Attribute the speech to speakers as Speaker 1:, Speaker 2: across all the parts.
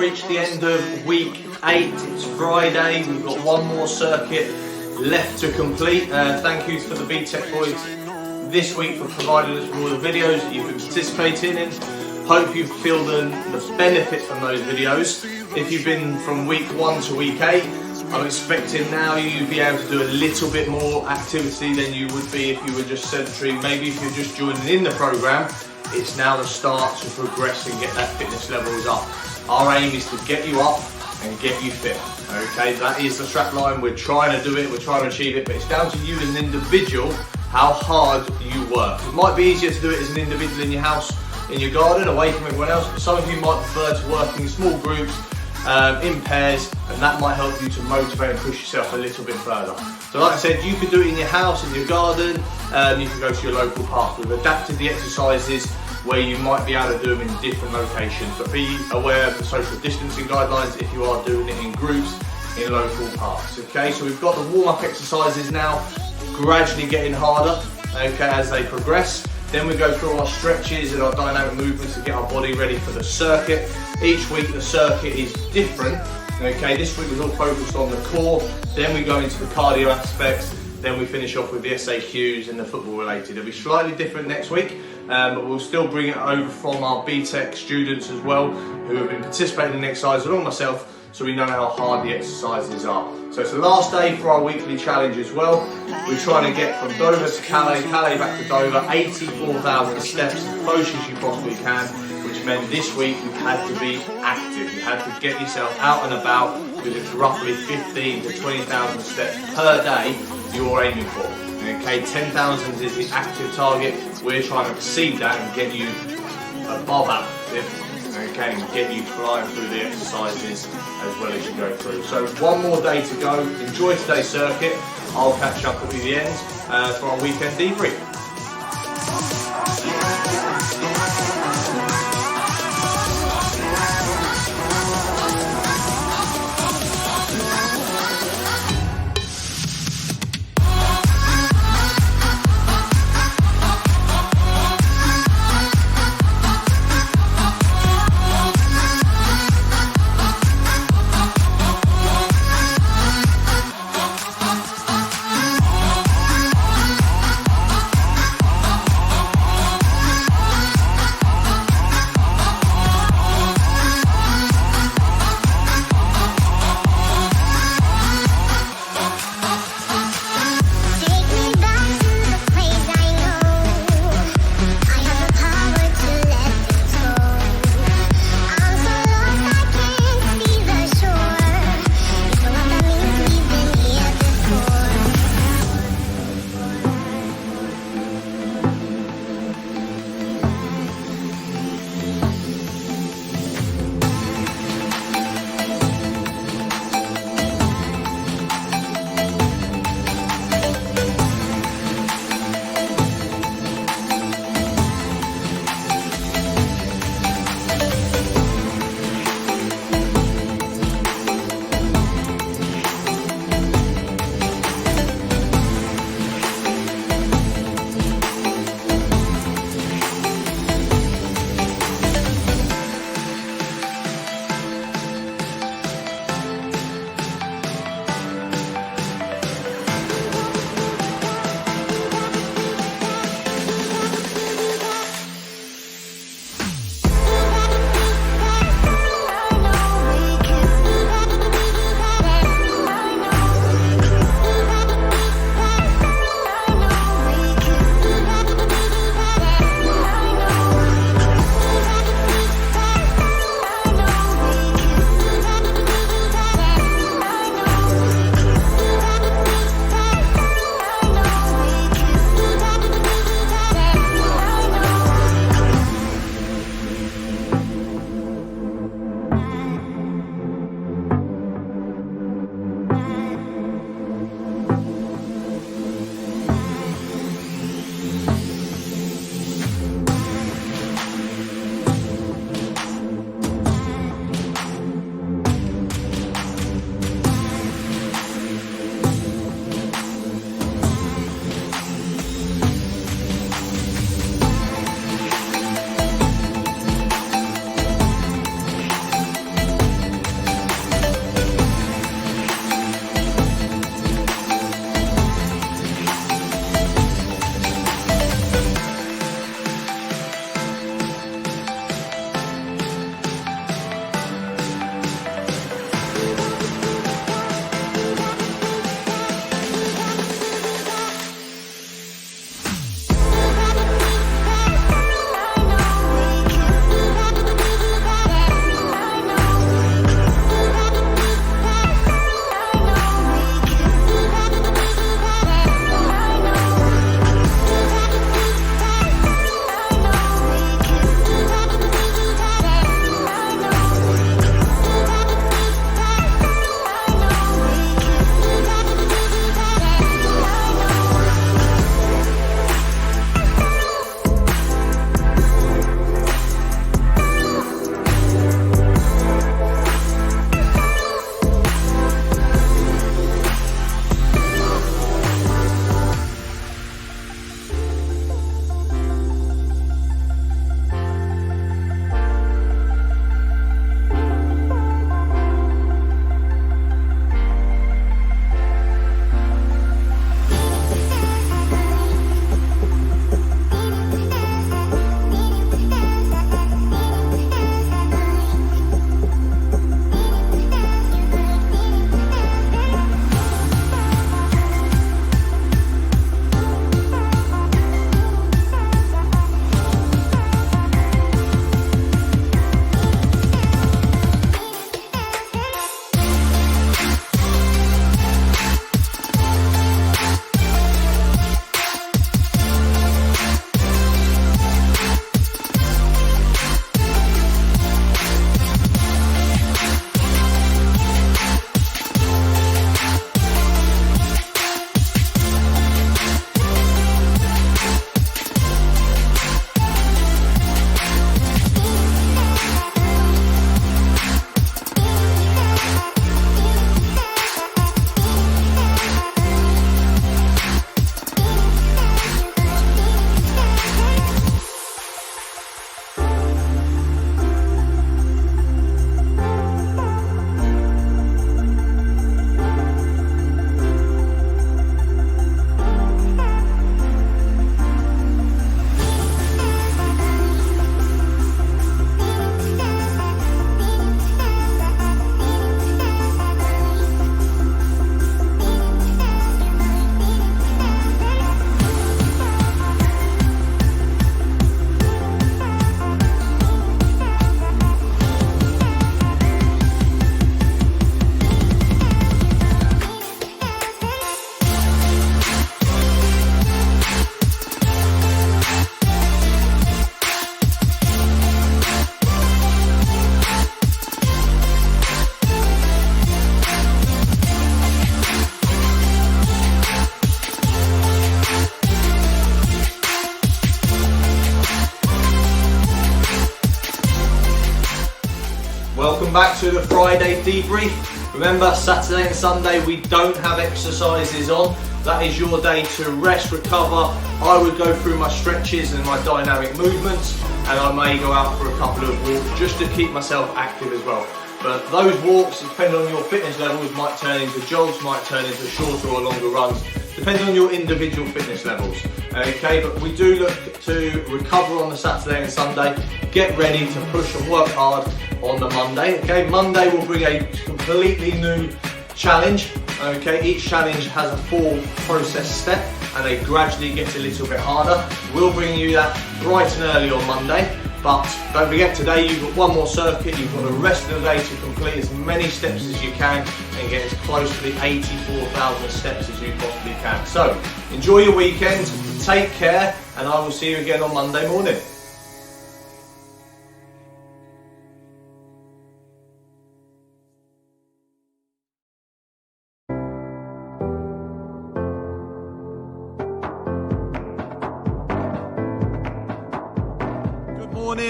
Speaker 1: reached the end of week 8. It's Friday. We've got one more circuit left to complete. Thank you for the BTEC boys this week for providing us with all the videos that you've been participating in. Hope you feel the benefit from those videos. If you've been from week 1 to week 8, I'm expecting now you'll be able to do a little bit more activity than you would be if you were just sedentary. Maybe if you're just joining in the program, it's now the start to progress and get that fitness levels up. Our aim is to get you up and get you fit. Okay, that is the strap line. We're trying to do it, we're trying to achieve it, but it's down to you as an individual how hard you work. It might be easier to do it as an individual in your house, in your garden, away from everyone else, but some of you might prefer to work in small groups, in pairs, and that might help you to motivate and push yourself a little bit further. So like I said, you can do it in your house, in your garden, you can go to your local park. We've adapted the exercises where you might be able to do them in different locations, but be aware of the social distancing guidelines if you are doing it in groups in local parks. Okay, so we've got the warm-up exercises now, gradually getting harder, okay, as they progress. Then we go through our stretches and our dynamic movements to get our body ready for the circuit. Each week the circuit is different. Okay, this week was all focused on the core, then we go into the cardio aspects, then we finish off with the SAQs and the football related. It'll be slightly different next week, but we'll still bring it over from our BTEC students as well, who have been participating in the exercise along myself, so we know how hard the exercises are. So it's the last day for our weekly challenge as well. We're trying to get from Dover to Calais, Calais back to Dover, 84,000 steps as close as you possibly can, which meant this week you had to be active. You had to get yourself out and about, because it's roughly 15 to 20,000 steps per day you're aiming for. Okay, 10,000 is the active target. We're trying to exceed that and get you above active. Okay, and get you flying through the exercises as well as you go through. So one more day to go. Enjoy today's circuit. I'll catch up with you at the end for our weekend debrief. back to the Friday debrief. Remember, Saturday and Sunday we don't have exercises on. That is your day to rest, recover. I would go through my stretches and my dynamic movements, and I may go out for a couple of walks just to keep myself active as well. But those walks, depending on your fitness levels, might turn into jogs, might turn into shorter or longer runs, depending on your individual fitness levels. Okay, but we do look to recover on the Saturday and Sunday, get ready to push and work hard on the Monday. Okay, Monday will bring a completely new challenge. Okay, each challenge has a 4 process step and they gradually get a little bit harder. We'll bring you that bright and early on Monday. But don't forget, today you've got one more circuit, you've got the rest of the day to complete as many steps as you can and get as close to the 84,000 steps as you possibly can. So, enjoy your weekend, take care, and I will see you again on Monday morning.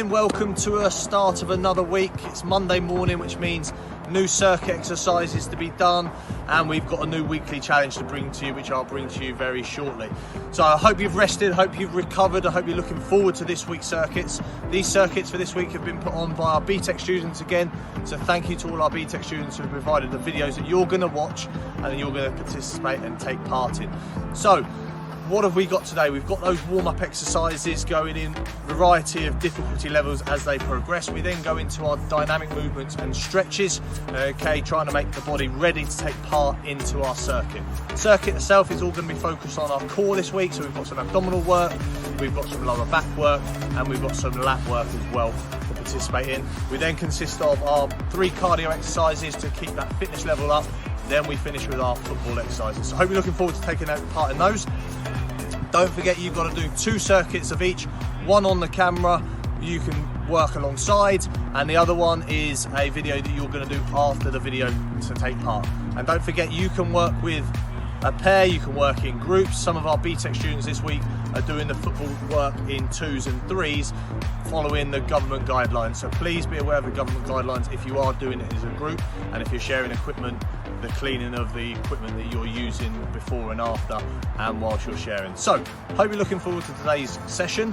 Speaker 1: Welcome to a start of another week. It's Monday morning, which means new circuit exercises to be done, and we've got a new weekly challenge to bring to you, which I'll bring to you very shortly. So I hope you've rested, I hope you've recovered, I hope you're looking forward to this week's circuits. These circuits for this week have been put on by our BTEC students again, so thank you to all our BTEC students who have provided the videos that you're going to watch and you're going to participate and take part in. So what have we got today? We've got those warm-up exercises going in variety of difficulty levels as they progress. We then go into our dynamic movements and stretches, okay, trying to make the body ready to take part into our circuit. The circuit itself is all going to be focused on our core this week, so we've got some abdominal work, we've got some lower back work, and we've got some lat work as well to participate in. We then consist of our 3 cardio exercises to keep that fitness level up. Then we finish with our football exercises. So I hope you're looking forward to taking part in those. Don't forget, you've got to do 2 circuits of each, one on the camera you can work alongside, and the other one is a video that you're going to do after the video to take part. And don't forget, you can work with a pair, you can work in groups. Some of our BTEC students this week are doing the football work in 2s and 3s following the government guidelines. So please be aware of the government guidelines if you are doing it as a group, and if you're sharing equipment, the cleaning of the equipment that you're using before and after and whilst you're sharing. So, hope you're looking forward to today's session.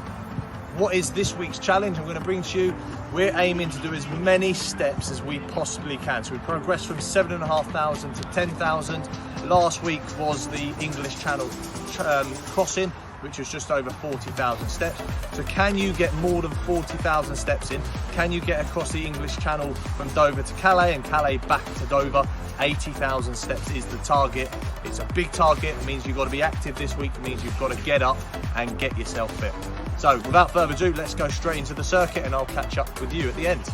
Speaker 1: What is this week's challenge I'm going to bring to you? We're aiming to do as many steps as we possibly can. So we progressed from 7,500 to 10,000. Last week was the English Channel crossing, which was just over 40,000 steps. So can you get more than 40,000 steps in? Can you get across the English Channel from Dover to Calais and Calais back to Dover? 80,000 steps is the target. It's a big target. It means you've got to be active this week. It means you've got to get up and get yourself fit. So without further ado, let's go straight into the circuit and I'll catch up with you at the end.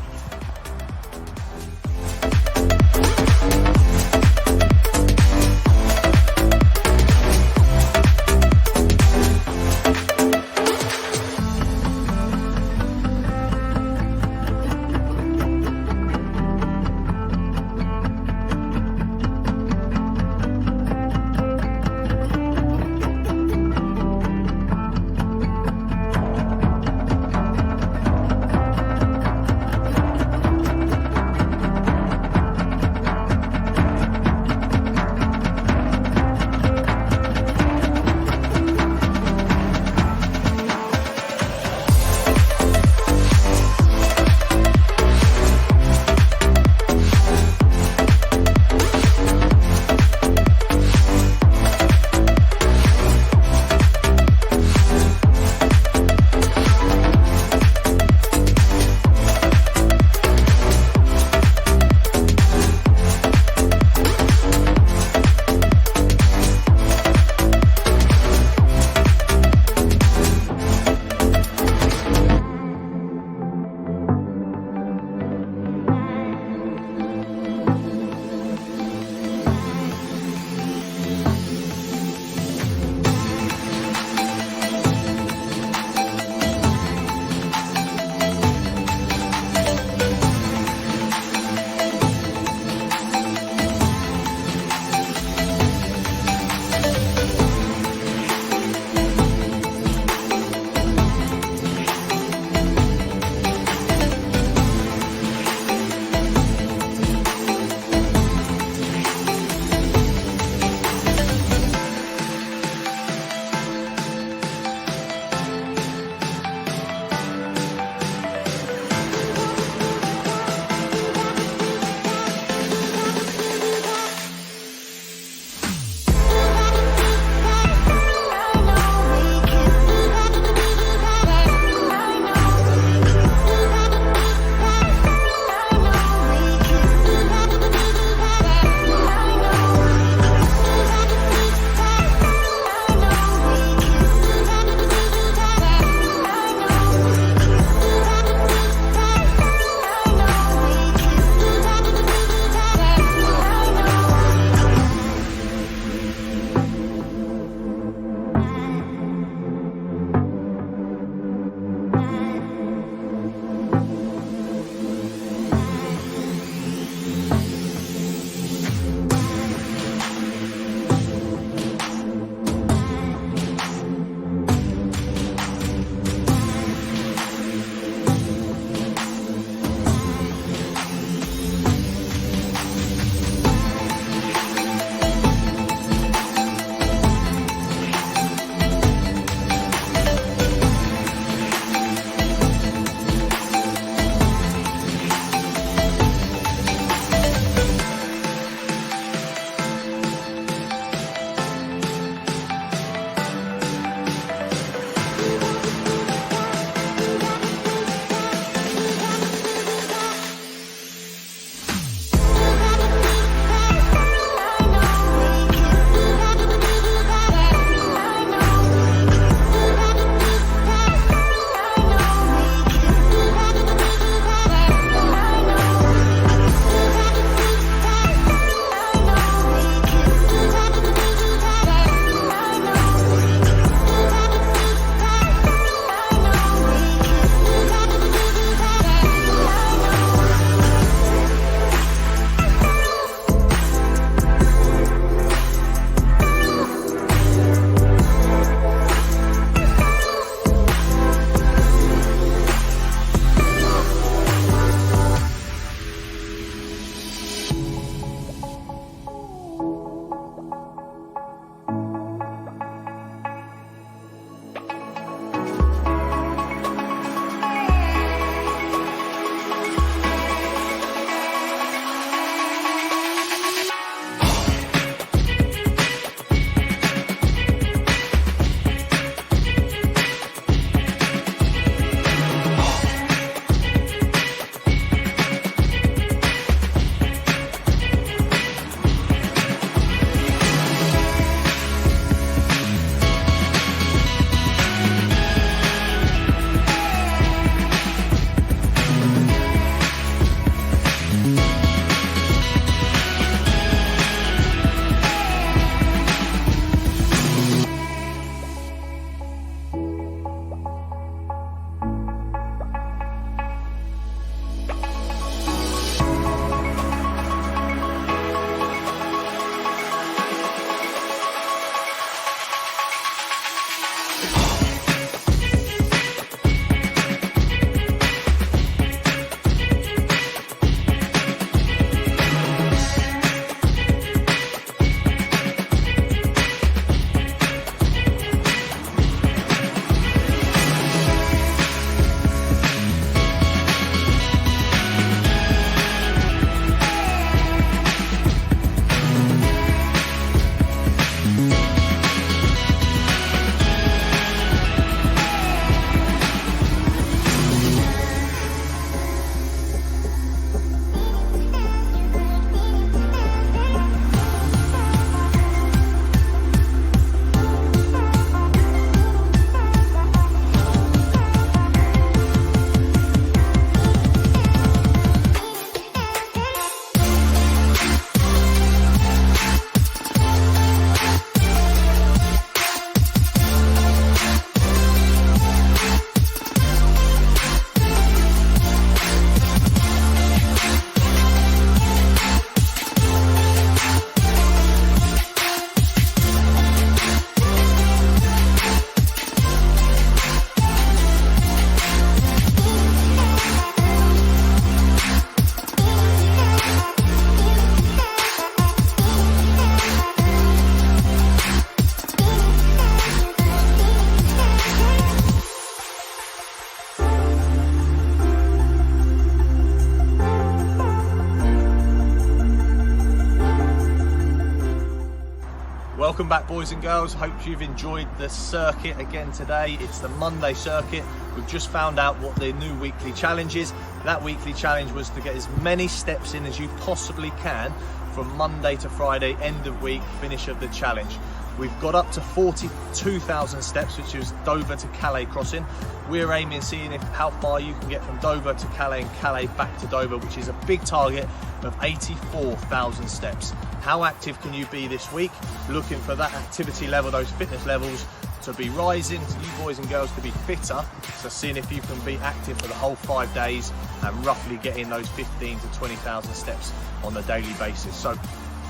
Speaker 1: Welcome back, boys and girls. Hope you've enjoyed the circuit again today. It's the Monday circuit. We've just found out what the new weekly challenge is. That weekly challenge was to get as many steps in as you possibly can from Monday to Friday, end of week, finish of the challenge. We've got up to 42,000 steps, which is Dover to Calais crossing. We're aiming, seeing how far you can get from Dover to Calais and Calais back to Dover, which is a big target of 84,000 steps. How active can you be this week? Looking for that activity level, those fitness levels to be rising, to you boys and girls to be fitter. So seeing if you can be active for the whole 5 days and roughly getting those 15 to 20,000 steps on a daily basis. So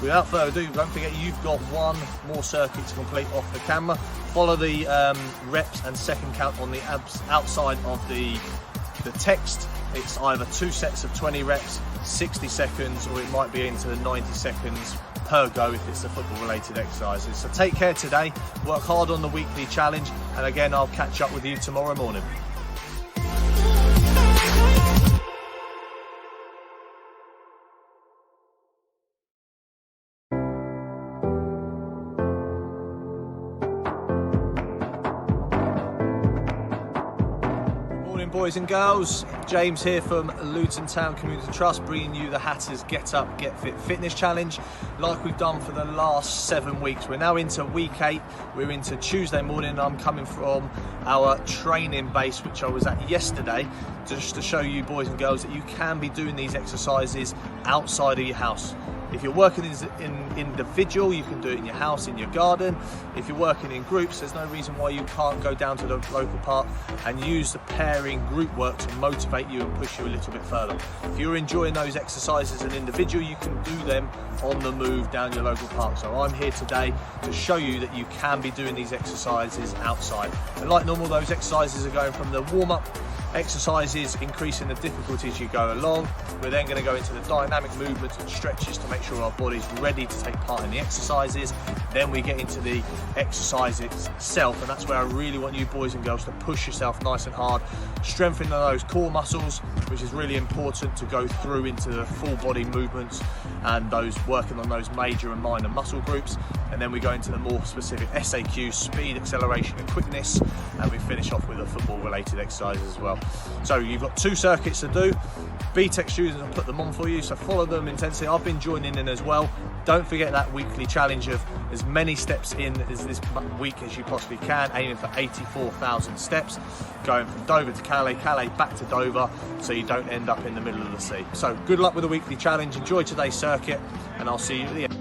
Speaker 1: without further ado, don't forget you've got one more circuit to complete off the camera. Follow the reps and second count on the outside of the text. It's either 2 sets of 20 reps, 60 seconds, or it might be into the 90 seconds per go if it's the football related exercises. So take care today, work hard on the weekly challenge, and again I'll catch up with you tomorrow morning. Boys and girls, James here from Luton Town Community Trust, bringing you the Hatters Get Up Get Fit Fitness Challenge like we've done for the last 7 weeks. We're now into week 8, we're into Tuesday morning. I'm coming from our training base, which I was at yesterday, just to show you boys and girls that you can be doing these exercises outside of your house. If you're working in individual, you can do it in your house, in your garden. If you're working in groups, there's no reason why you can't go down to the local park and use the pairing group work to motivate you and push you a little bit further. If you're enjoying those exercises as an individual, you can do them on the move down your local park. So I'm here today to show you that you can be doing these exercises outside. And like normal, those exercises are going from the warm-up exercises, increasing the difficulty as you go along. We're then going to go into the dynamic movements and stretches to make sure our body's ready to take part in the exercises. Then we get into the exercise itself, and that's where I really want you boys and girls to push yourself nice and hard, strengthening those core muscles, which is really important to go through into the full body movements and those working on those major and minor muscle groups. And then we go into the more specific SAQ, speed, acceleration and quickness, and we finish off with the football related exercises as well. So you've got 2 circuits to do. BTEC students will put them on for you, so follow them intensely. I've been joining in as well. Don't forget that weekly challenge of as many steps in as this week as you possibly can, aiming for 84,000 steps, going from Dover to Calais, Calais back to Dover, so you don't end up in the middle of the sea. So good luck with the weekly challenge, enjoy today's circuit, and I'll see you at the end.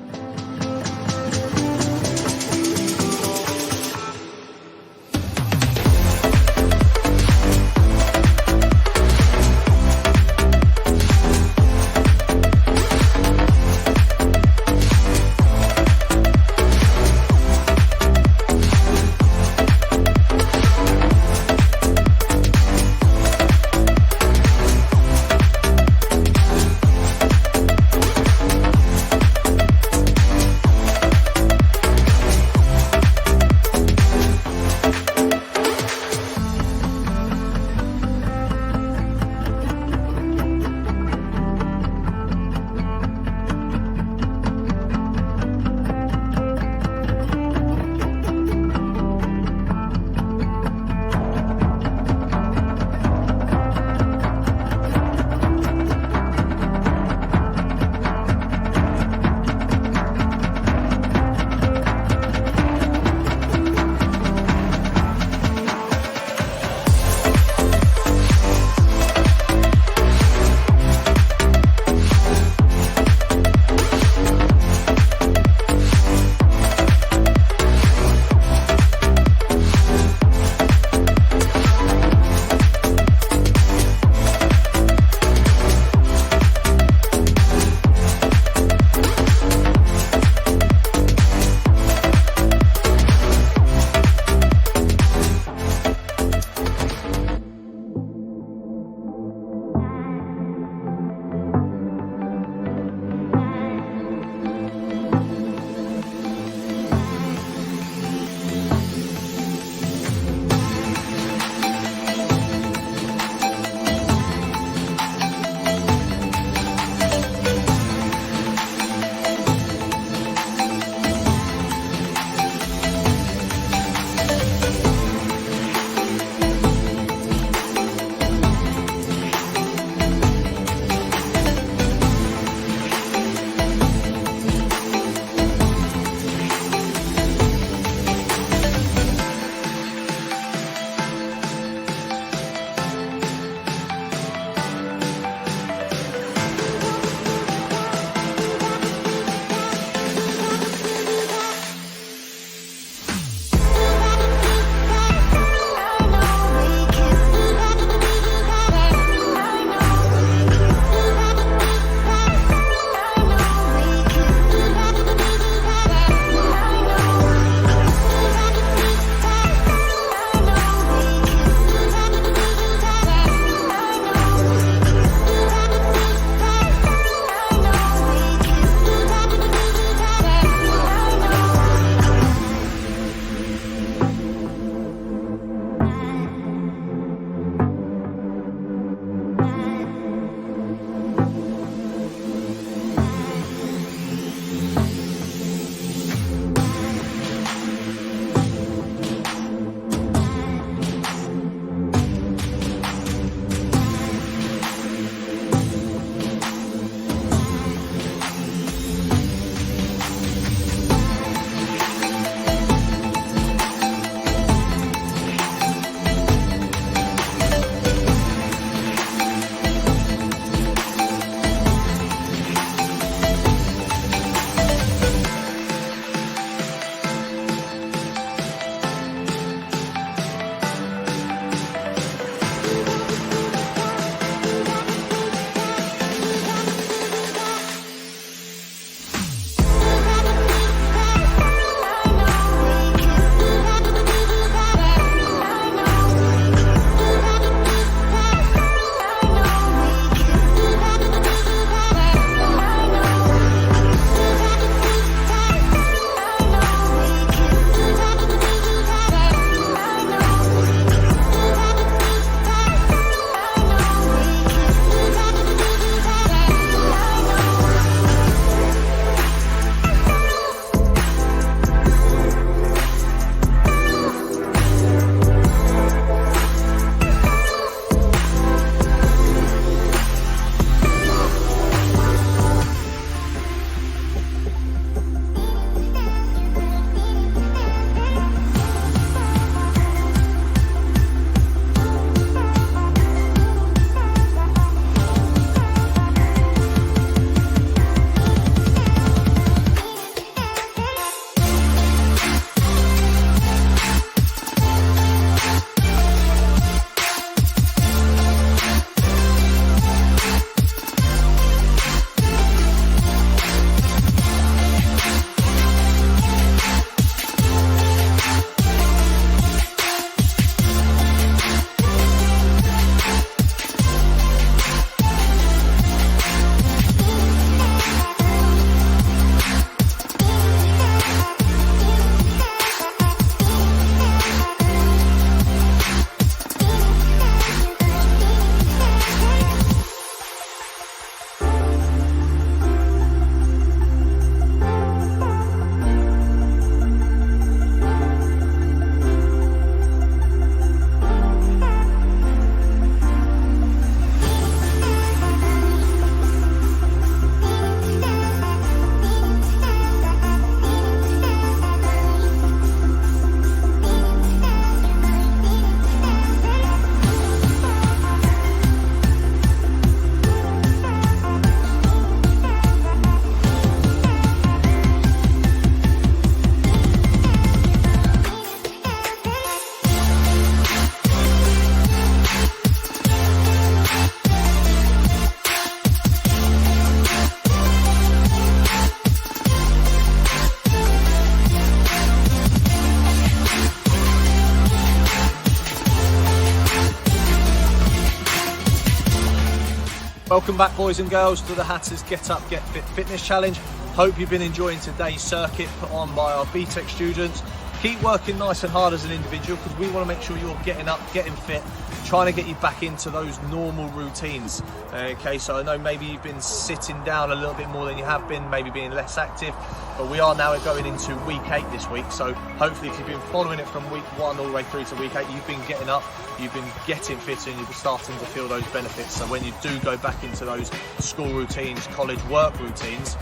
Speaker 1: Welcome back, boys and girls, to the Hatters Get Up Get Fit Fitness Challenge. Hope you've been enjoying today's circuit put on by our BTEC students. Keep working nice and hard as an individual, because we want to make sure you're getting up, getting fit, trying to get you back into those normal routines. Okay, so I know maybe you've been sitting down a little bit more than you have been, maybe being less active, but we are now going into week 8 this week. So hopefully if you've been following it from week 1 all the way through to week 8, you've been getting up, you've been getting fitter, and you're starting to feel those benefits. So when you do go back into those school routines, college work routines,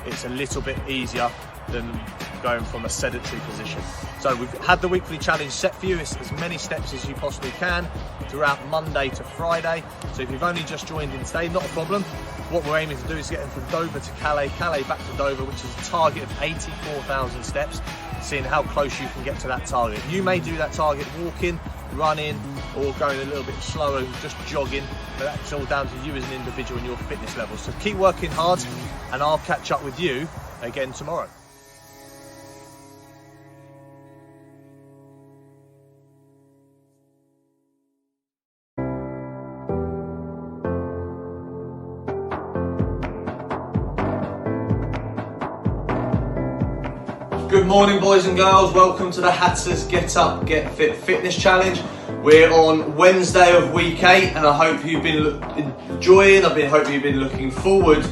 Speaker 1: it's a little bit easier than going from a sedentary position. So we've had the weekly challenge set for you. It's as many steps as you possibly can throughout Monday to Friday. So if you've only just joined in today, not a problem. What we're aiming to do is get them from Dover to Calais, Calais back to Dover, which is a target of 84,000 steps, seeing how close you can get to that target. You may do that target walking, running, or going a little bit slower, just jogging, but that's all down to you as an individual and your fitness levels. So keep working hard, and I'll catch up with you again tomorrow. Good morning, boys and girls. Welcome to the Hatters Get Up Get Fit Fitness Challenge. We're on Wednesday of week 8, and I hope you've been enjoying. Hope you've been looking forward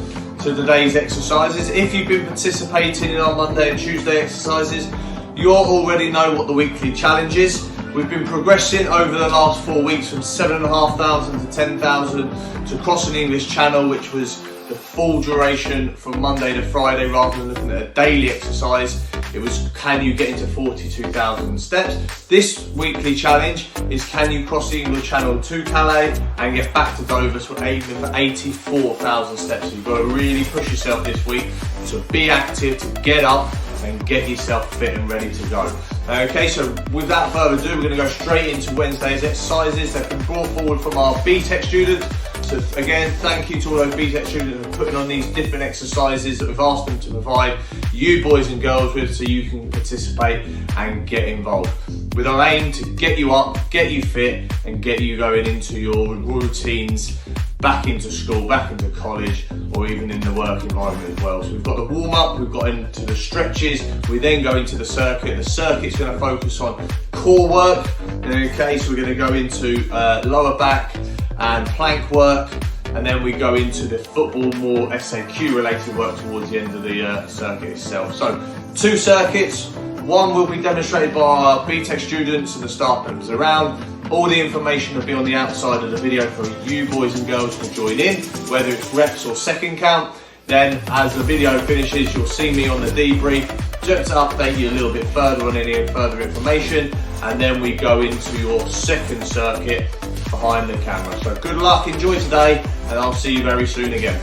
Speaker 1: to today's exercises. If you've been participating in our Monday and Tuesday exercises, you already know what the weekly challenge is. We've been progressing over the last 4 weeks from 7,500 to 10,000 to Crossing English Channel, which was the full duration from Monday to Friday, rather than looking at a daily exercise. It was, can you get into 42,000 steps? This weekly challenge is, can you cross the English Channel to Calais and get back to Dover, so aiming for 84,000 steps. So you've got to really push yourself this week to be active, to get up and get yourself fit and ready to go. Okay, so without further ado, we're going to go straight into Wednesday's exercises. They've been brought forward from our BTEC students. So again, thank you to all those BTEC students for putting on these different exercises that we've asked them to provide you boys and girls with, so you can participate and get involved. With our aim to get you up, get you fit, and get you going into your routines, back into school, back into college, or even in the work environment as well. So we've got the warm up, we've got into the stretches, we then go into the circuit. The circuit's going to focus on core work. Okay, so we're going to go into lower back and plank work, and then we go into the football, more SAQ related work towards the end of the circuit itself. So 2 circuits, one will be demonstrated by our BTEC students and the staff members around. All the information will be on the outside of the video for you boys and girls to join in, whether it's reps or second count. Then as the video finishes, you'll see me on the debrief just to update you a little bit further on any further information, and then we go into your second circuit behind the camera. So good luck, enjoy today, and I'll see you very soon again.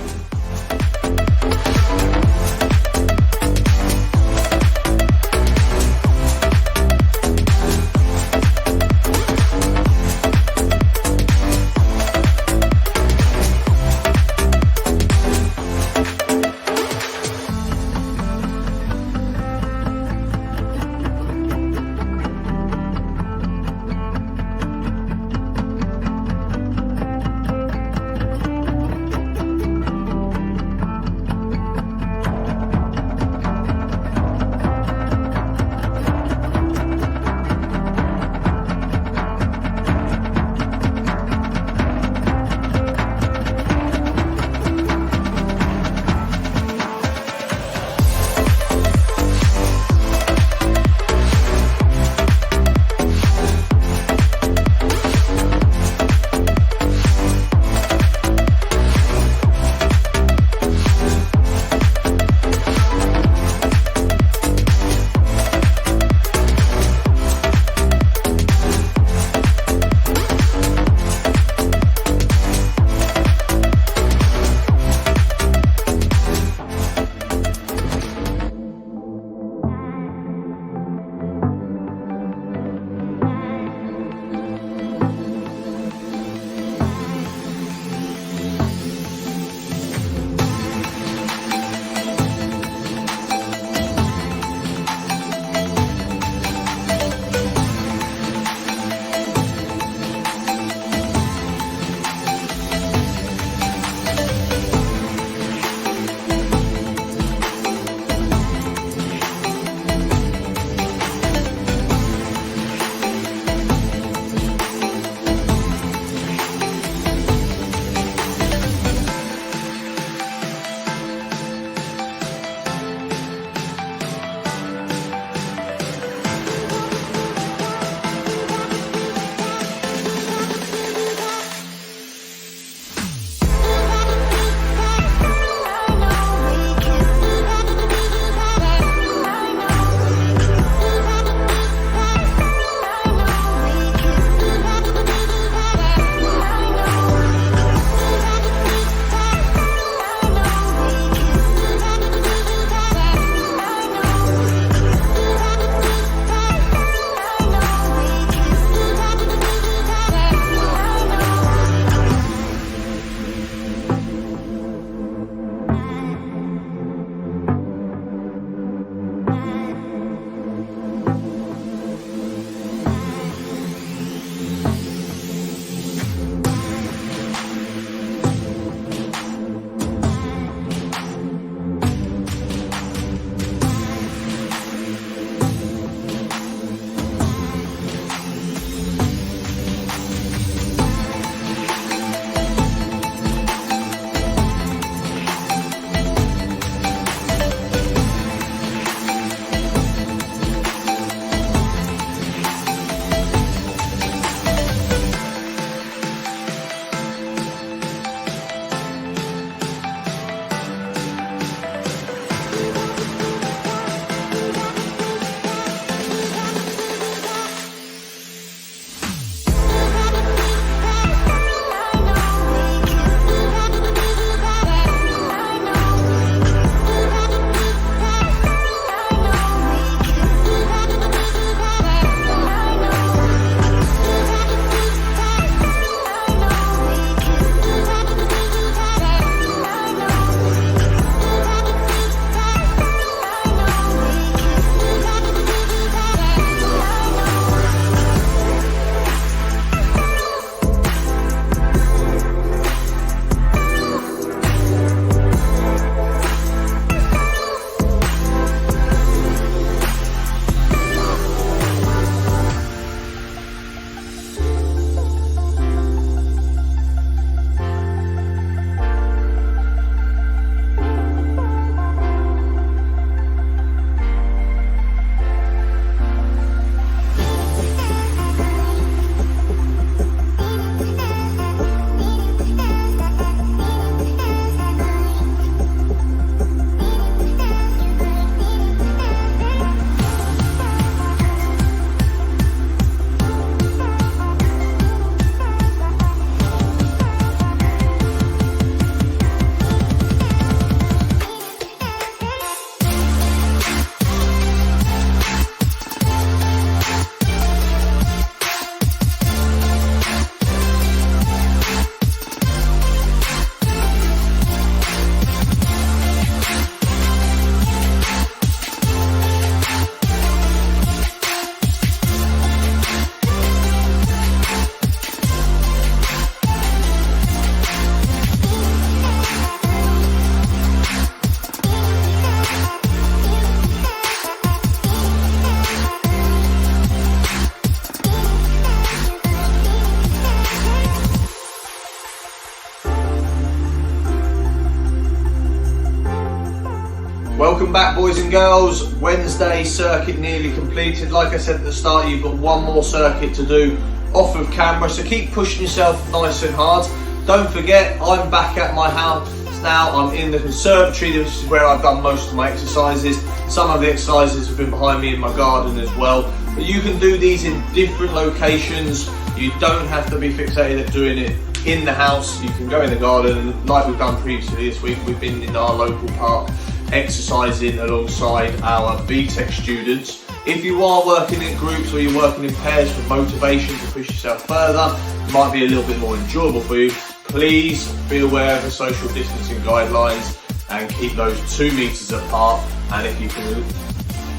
Speaker 1: boys and girls, Wednesday circuit nearly completed. Like I said at the start, you've got one more circuit to do off of camera, so keep pushing yourself nice and hard. Don't forget, I'm back at my house now. I'm in the conservatory. This is where I've done most of my exercises. Some of the exercises have been behind me in my garden as well. But you can do these in different locations. You don't have to be fixated at doing it in the house. You can go in the garden, and like we've done previously this week, we've been in our local park exercising alongside our BTEC students. If you are working in groups or you're working in pairs for motivation to push yourself further, it might be a little bit more enjoyable for you. Please be aware of the social distancing guidelines and keep those 2 meters apart. And if you can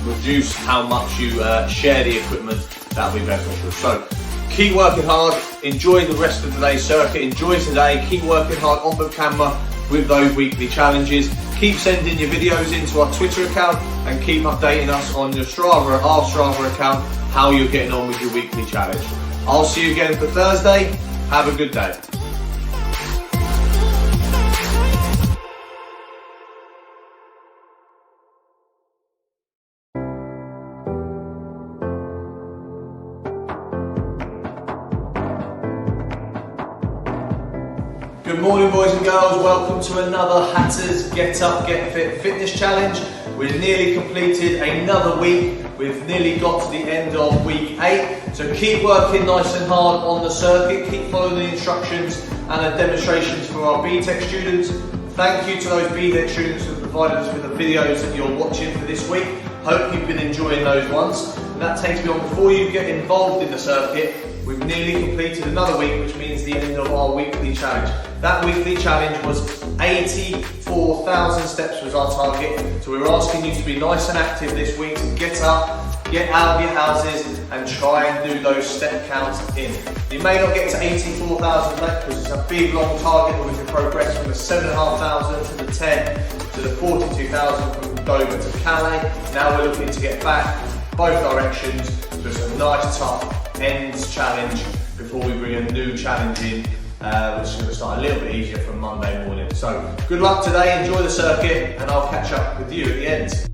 Speaker 1: reduce how much you share the equipment, that'll be beneficial. So keep working hard, enjoy the rest of today's circuit, enjoy today, keep working hard off of camera with those weekly challenges. Keep sending your videos into our Twitter account and keep updating us on your Strava, our Strava account, how you're getting on with your weekly challenge. I'll see you again for Thursday. Have a good day. Good morning, boys and girls. Welcome to another Hatters Get Up, Get Fit fitness challenge. We've nearly completed another week. We've nearly got to the end of week 8. So keep working nice and hard on the circuit. Keep following the instructions and the demonstrations for our BTEC students. Thank you to those BTEC students who have provided us with the videos that you're watching for this week. Hope you've been enjoying those ones. And that takes me on, before you get involved in the circuit, we've nearly completed another week, which means the end of our weekly challenge. That weekly challenge was 84,000 steps was our target. So we're asking you to be nice and active this week, to get up, get out of your houses and try and do those step counts in. You may not get to 84,000 left because it's a big long target, but we can progress from the 7,500 to the 10 to the 42,000 from Dover to Calais. Now we're looking to get back both directions. So it's a nice tough ends challenge before we bring a new challenge in, which is going to start a little bit easier from Monday morning. So good luck today, enjoy the circuit, and I'll catch up with you at the end.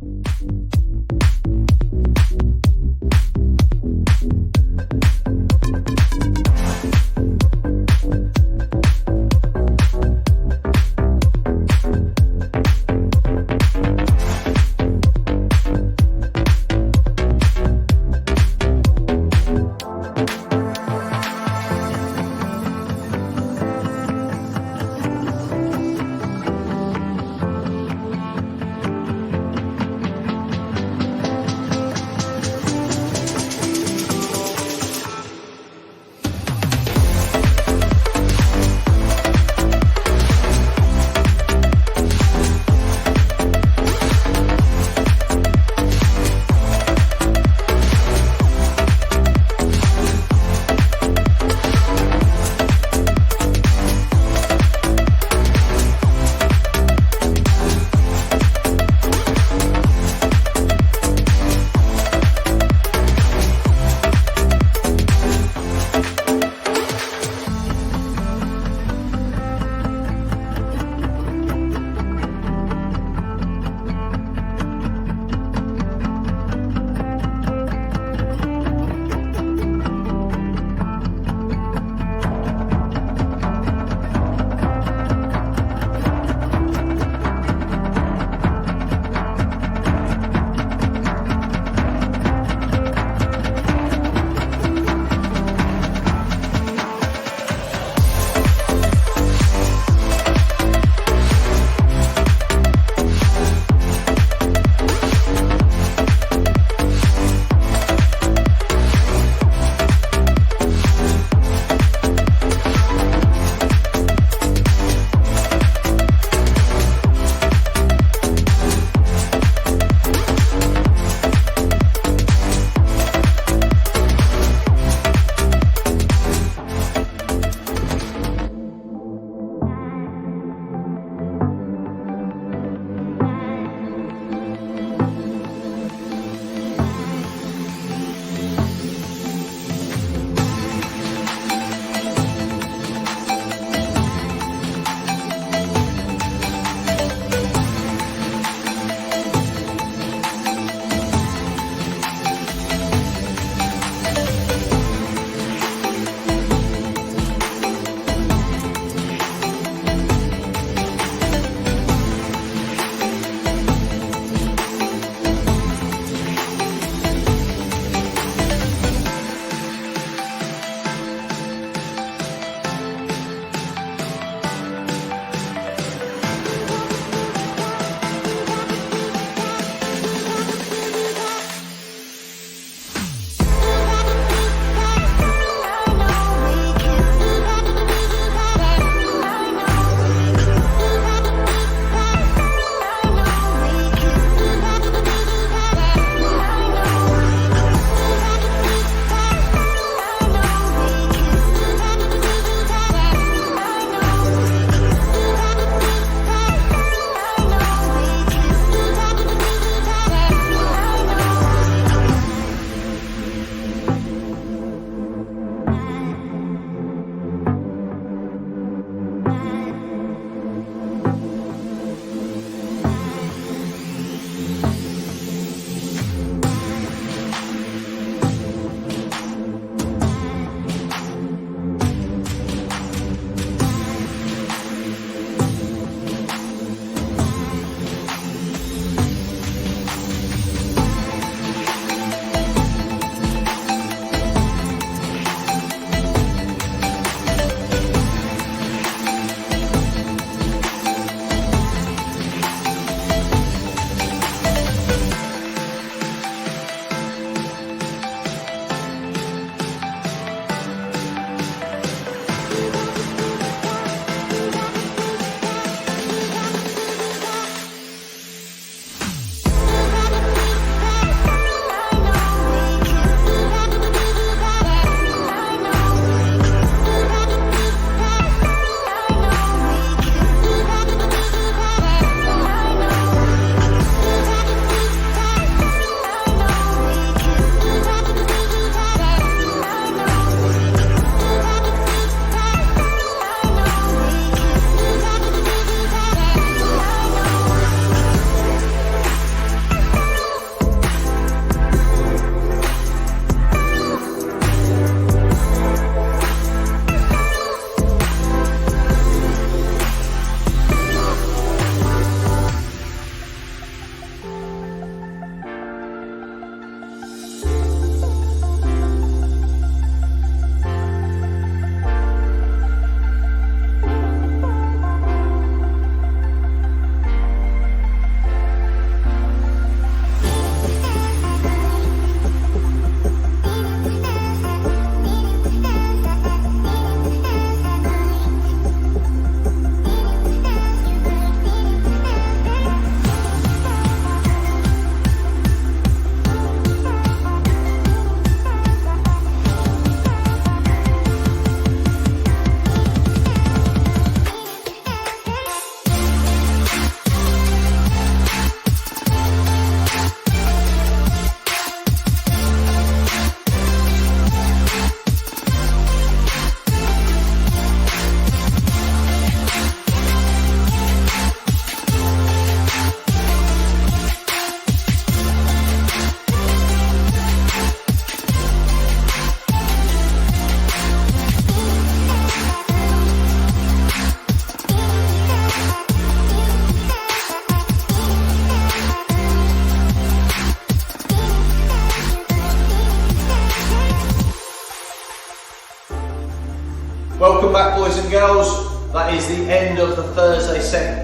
Speaker 1: Welcome back, boys and girls. That is the end of the Thursday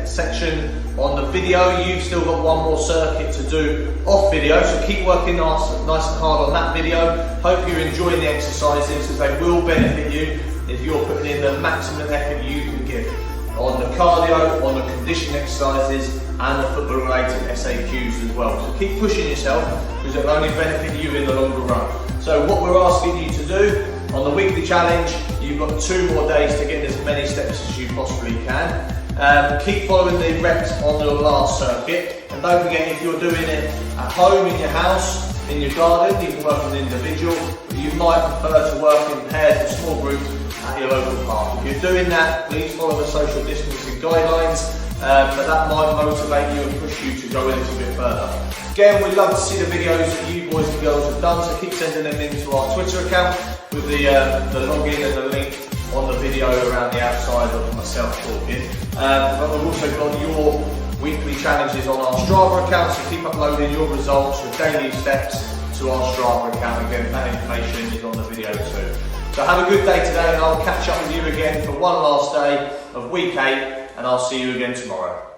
Speaker 1: section on the video. You've still got one more circuit to do off video, so keep working nice and hard on that video. Hope you're enjoying the exercises, as they will benefit you if you're putting in the maximum effort you can give on the cardio, on the conditioning exercises, and the football related SAQs as well. So keep pushing yourself, because it will only benefit you in the longer run. So what we're asking you to do on the weekly challenge, you've got 2 more days to get as many steps as you possibly can. Keep following the reps on the last circuit, and don't forget, if you're doing it at home, in your house, in your garden, you can work as an individual, but you might prefer to work in pairs or small groups at your local park. If you're doing that, please follow the social distancing guidelines, but that might motivate you and push you to go a little bit further. Again, we'd love to see the videos that you boys and girls have done, so keep sending them into our Twitter account with the login and the link on the video around the outside of myself talking. But we've also got your weekly challenges on our Strava account, so keep uploading your results, your daily steps to our Strava account. Again, that information is on the video too. So have a good day today, and I'll catch up with you again for one last day of week 8, and I'll see you again tomorrow.